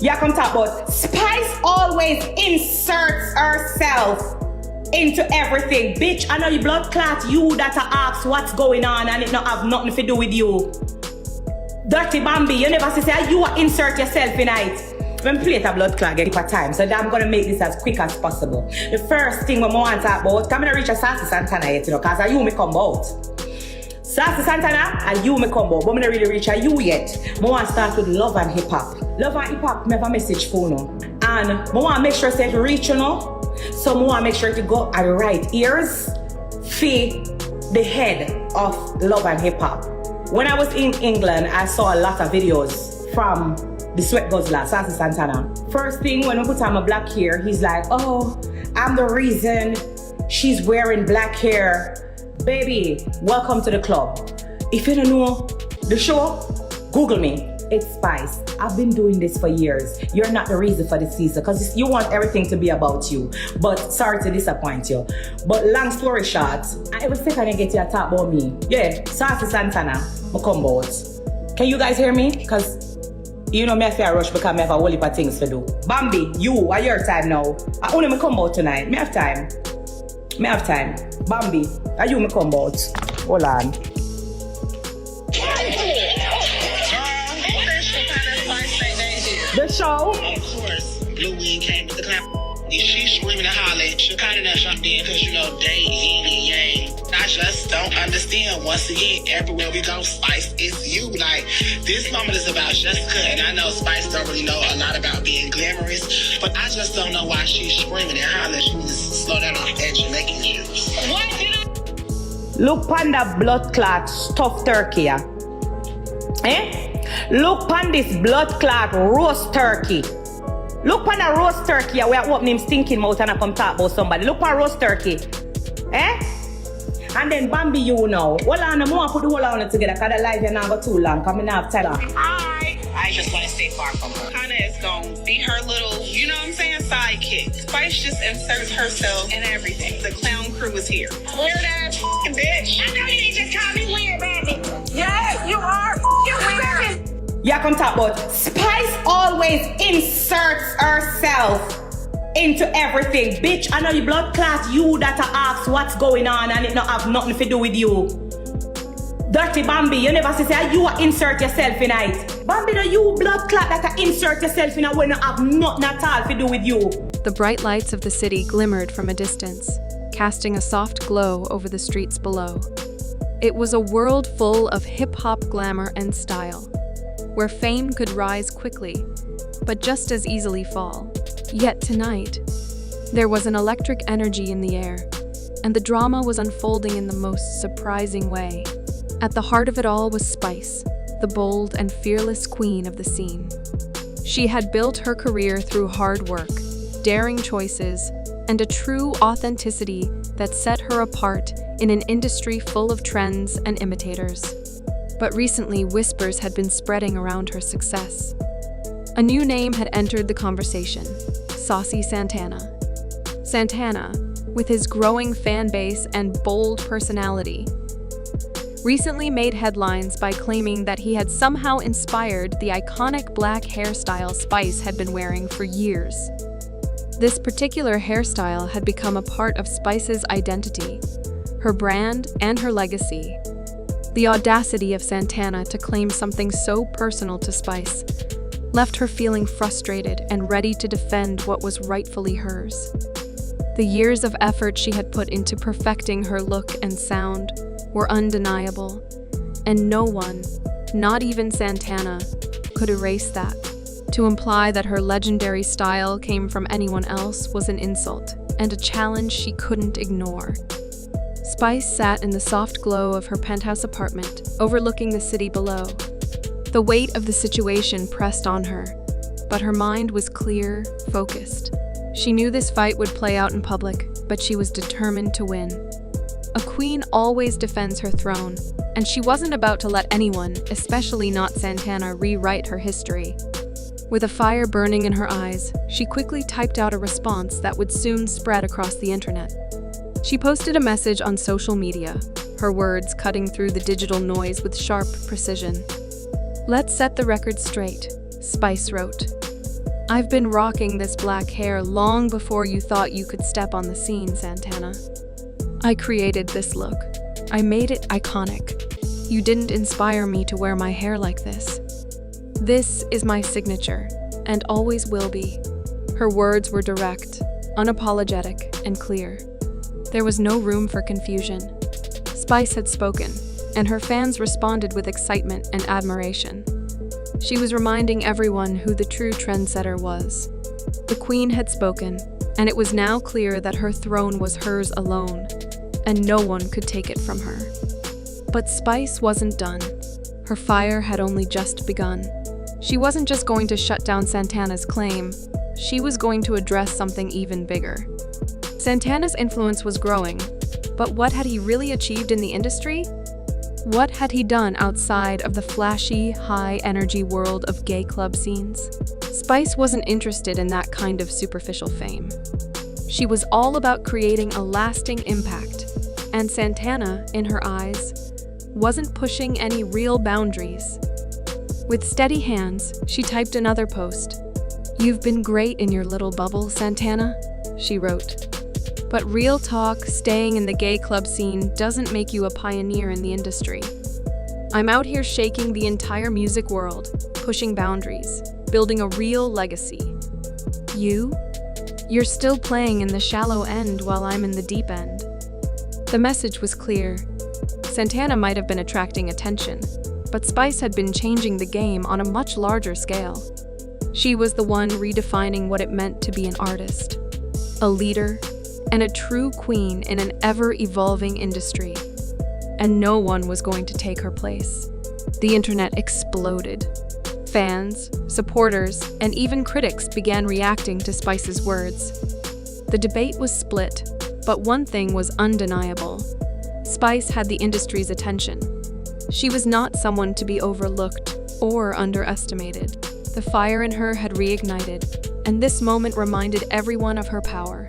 Yeah, come talk about Spice always inserts herself into everything. Bitch, I know you blood clot, you that ask what's going on and it not have nothing to do with you. Dirty Bambi, you never say you insert yourself in it. When we play it a blood clot, get it for time. So I'm gonna make this as quick as possible. The first thing we want to talk about, come and reach a Saucy Santana yet, cause I you me come out. Saucy Santana and you me come out, but I'm not really reach a you yet. I want to start with love and hip hop. Love and hip hop, I have a message for you. And I want to make sure it reach you know. So I want to make sure to go at the right ears for the head of love and hip hop. When I was in England, I saw a lot of videos from the sweat guzzler, Saucy Santana. First thing, when I put on my black hair, he's like, oh, I'm the reason she's wearing black hair. Baby, welcome to the club. If you don't know the show, Google me. It's Spice. I've been doing this for years. You're not the reason for the season because you want everything to be about you. But sorry to disappoint you. But long story short, I was second to get you to talk about me. Yeah, Saucy Santana, I come out. Can you guys hear me? Because you know me have to rush because I have a whole heap of things to do. Bambi, you, at your time now. I only come out tonight. Me have time. Bambi, are you me come out? Hold on. The show? Of course, Blue Wing came with the clap. She screaming and hollering. She kind of jumped in because, you know, they yin and yang. I just don't understand. Once again, everywhere we go, Spice, it's you. Like, this moment is about Jessica, and I know Spice don't really know a lot about being glamorous, but I just don't know why she's screaming and hollering. She needs to slow down off that Jamaican juice. What did I... Look on the blood clot stuffed turkey, yeah? Eh? Look on this blood clot roast turkey. Look on a roast turkey where open him stinking mouth and I come talk about somebody. Look on roast turkey. Eh? And then Bambi you know. Hold on, I want to put the whole on together because the live here now go too long because I don't have time. I just want to stay far from her. Hannah is going to be her little, you know what I'm saying, sidekick. Spice just inserts herself in everything. The clown crew is here. Weird ass bitch. I know you just call me weird, baby. Yeah, you are. You're weird. Yeah, come talk about Spice always inserts herself into everything. Bitch, I know you blood clot, you that ask what's going on and it not have nothing to do with you. Dirty Bambi, you never say you insert yourself in it. Bambi, no, you blood clot that insert yourself in it when not have nothing at all to do with you. The bright lights of the city glimmered from a distance, casting a soft glow over the streets below. It was a world full of hip-hop glamour and style, where fame could rise quickly, but just as easily fall. Yet tonight, there was an electric energy in the air, and the drama was unfolding in the most surprising way. At the heart of it all was Spice, the bold and fearless queen of the scene. She had built her career through hard work, daring choices, and a true authenticity that set her apart in an industry full of trends and imitators. But recently, whispers had been spreading around her success. A new name had entered the conversation: Saucy Santana. Santana, with his growing fan base and bold personality, recently made headlines by claiming that he had somehow inspired the iconic black hairstyle Spice had been wearing for years. This particular hairstyle had become a part of Spice's identity, her brand, and her legacy. The audacity of Santana to claim something so personal to Spice left her feeling frustrated and ready to defend what was rightfully hers. The years of effort she had put into perfecting her look and sound were undeniable, and no one, not even Santana, could erase that. To imply that her legendary style came from anyone else was an insult and a challenge she couldn't ignore. Spice sat in the soft glow of her penthouse apartment, overlooking the city below. The weight of the situation pressed on her, but her mind was clear, focused. She knew this fight would play out in public, but she was determined to win. A queen always defends her throne, and she wasn't about to let anyone, especially not Santana, rewrite her history. With a fire burning in her eyes, she quickly typed out a response that would soon spread across the internet. She posted a message on social media, her words cutting through the digital noise with sharp precision. "Let's set the record straight," Spice wrote. I've been rocking this black hair long before you thought you could step on the scene, Santana. I created this look. I made it iconic. You didn't inspire me to wear my hair like this. This is my signature, and always will be. Her words were direct, unapologetic, and clear. There was no room for confusion. Spice had spoken, and her fans responded with excitement and admiration. She was reminding everyone who the true trendsetter was. The Queen had spoken, and it was now clear that her throne was hers alone, and no one could take it from her. But Spice wasn't done. Her fire had only just begun. She wasn't just going to shut down Santana's claim, she was going to address something even bigger. Santana's influence was growing, but what had he really achieved in the industry? What had he done outside of the flashy, high-energy world of gay club scenes? Spice wasn't interested in that kind of superficial fame. She was all about creating a lasting impact, and Santana, in her eyes, wasn't pushing any real boundaries. With steady hands, she typed another post. "You've been great in your little bubble, Santana," she wrote. But real talk, staying in the gay club scene doesn't make you a pioneer in the industry. I'm out here shaking the entire music world, pushing boundaries, building a real legacy. You're still playing in the shallow end while I'm in the deep end. The message was clear. Santana might have been attracting attention, but Spice had been changing the game on a much larger scale. She was the one redefining what it meant to be an artist, a leader, and a true queen in an ever-evolving industry. And no one was going to take her place. The internet exploded. Fans, supporters, and even critics began reacting to Spice's words. The debate was split, but one thing was undeniable. Spice had the industry's attention. She was not someone to be overlooked or underestimated. The fire in her had reignited, and this moment reminded everyone of her power.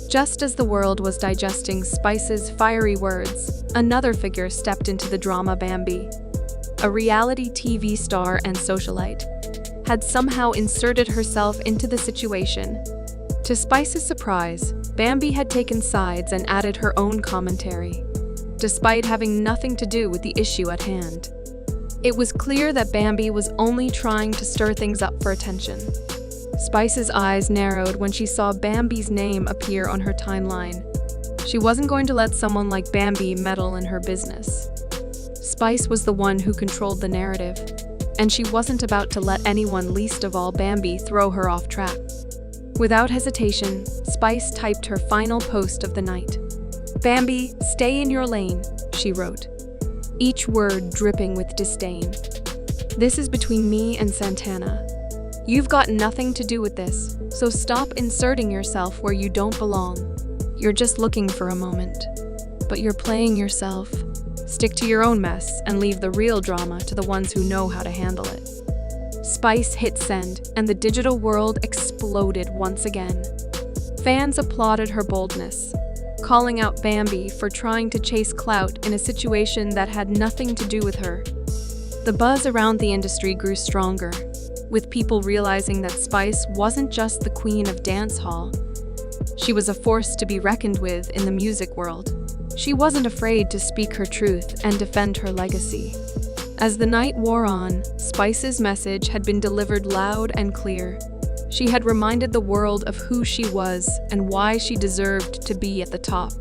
Just as the world was digesting Spice's fiery words, another figure stepped into the drama. Bambi, a reality TV star and socialite, had somehow inserted herself into the situation. To Spice's surprise, Bambi had taken sides and added her own commentary, despite having nothing to do with the issue at hand. It was clear that Bambi was only trying to stir things up for attention. Spice's eyes narrowed when she saw Bambi's name appear on her timeline. She wasn't going to let someone like Bambi meddle in her business. Spice was the one who controlled the narrative, and she wasn't about to let anyone, least of all Bambi, throw her off track. Without hesitation, Spice typed her final post of the night. "Bambi, stay in your lane," she wrote, each word dripping with disdain. "This is between me and Santana. You've got nothing to do with this, so stop inserting yourself where you don't belong. You're just looking for a moment, but you're playing yourself. Stick to your own mess and leave the real drama to the ones who know how to handle it." Spice hit send, and the digital world exploded once again. Fans applauded her boldness, calling out Bambi for trying to chase clout in a situation that had nothing to do with her. The buzz around the industry grew stronger, with people realizing that Spice wasn't just the queen of dancehall. She was a force to be reckoned with in the music world. She wasn't afraid to speak her truth and defend her legacy. As the night wore on, Spice's message had been delivered loud and clear. She had reminded the world of who she was and why she deserved to be at the top.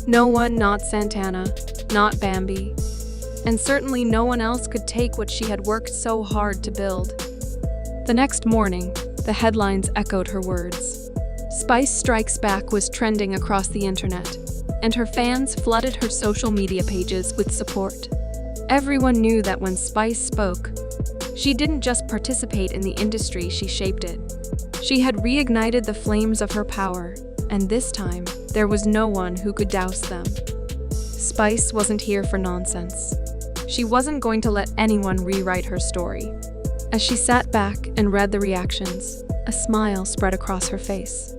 No one, not Santana, not Bambi, and certainly no one else could take what she had worked so hard to build. The next morning, the headlines echoed her words. Spice Strikes Back was trending across the internet, and her fans flooded her social media pages with support. Everyone knew that when Spice spoke, she didn't just participate in the industry, she shaped it. She had reignited the flames of her power, and this time, there was no one who could douse them. Spice wasn't here for nonsense. She wasn't going to let anyone rewrite her story. As she sat back and read the reactions, a smile spread across her face.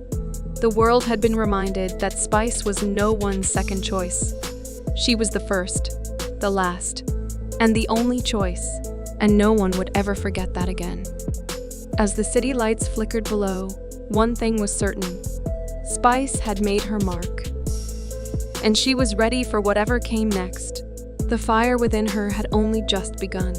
The world had been reminded that Spice was no one's second choice. She was the first, the last, and the only choice, and no one would ever forget that again. As the city lights flickered below, one thing was certain. Spice had made her mark. And she was ready for whatever came next. The fire within her had only just begun.